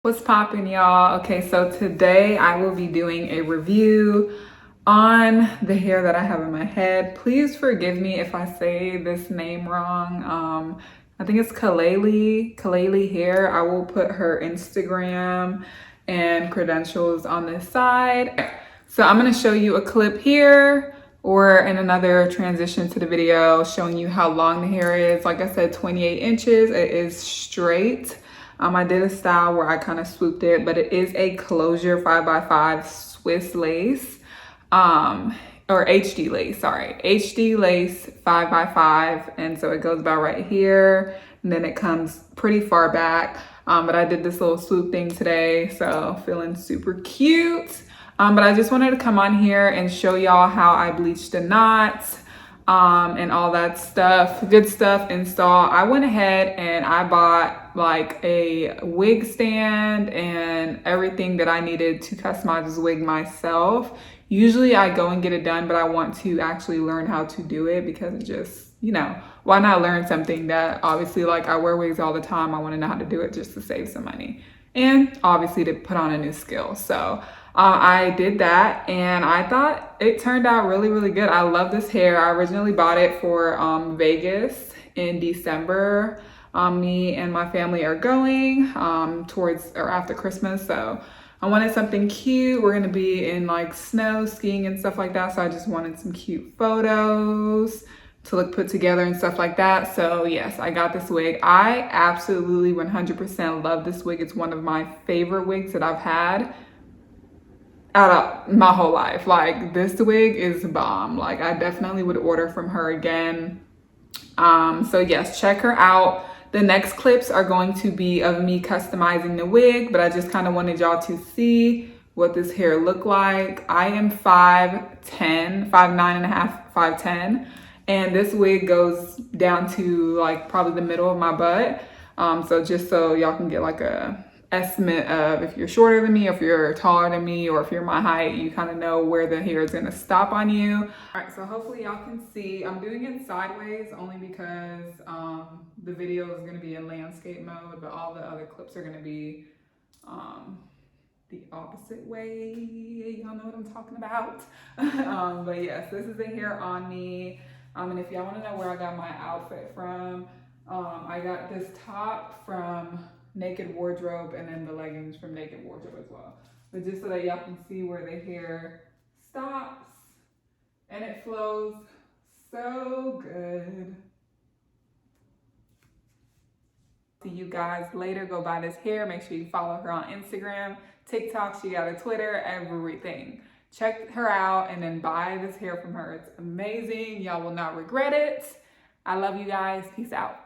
What's poppin', y'all? Okay, so today I will be doing a review on the hair that I have in my head. Please forgive me if I say this name wrong. I think it's Klaiyi hair. I will put her Instagram and credentials on this side. So I'm gonna show you a clip here or in another transition to the video showing you how long the hair is. Like I said, 28 inches, it is straight. I did a style where I kind of swooped it, but it is a closure 5x5 Swiss lace, or HD lace, sorry. HD lace 5x5. And so it goes about right here. And then it comes pretty far back. But I did this little swoop thing today, so feeling super cute. But I just wanted to come on here and show y'all how I bleached the knots, and all that stuff, good stuff install. I went ahead and I bought like a wig stand and everything that I needed to customize this wig myself. Usually I go and get it done, but I want to actually learn how to do it because it just, why not learn something that obviously, like, I wear wigs all the time. I want to know how to do it just to save some money and obviously to put on a new skill. So I did that and I thought it turned out really, really good. I love this hair. I originally bought it for Vegas in December. Me and my family are going towards or after Christmas. So I wanted something cute. We're gonna be in like snow skiing and stuff like that. So I just wanted some cute photos to look put together and stuff like that. So yes, I got this wig. I absolutely 100% love this wig. It's one of my favorite wigs that I've had out of my whole life. Like, this wig is bomb. Like, I definitely would order from her again. So yes, check her out. The next clips are going to be of me customizing the wig, but I just kind of wanted y'all to see what this hair looked like. I am 5'10", 5'9.5", 5'10", and this wig goes down to like probably the middle of my butt. So just so y'all can get like a estimate of if you're shorter than me, if you're taller than me, or if you're my height, you kind of know where the hair is gonna stop on you. All right, so hopefully y'all can see. I'm doing it sideways only because the video is gonna be in landscape mode, but all the other clips are gonna be the opposite way. Y'all know what I'm talking about. But yes, this is the hair on me. And if y'all wanna know where I got my outfit from, I got this top from Naked Wardrobe and then the leggings from Naked Wardrobe as well. But just so that y'all can see where the hair stops and it flows so good. See you guys later. Go buy this hair. Make sure you follow her on Instagram, TikTok. She got a Twitter, everything. Check her out and then buy this hair from her. It's amazing. Y'all will not regret it. I love you guys. Peace out.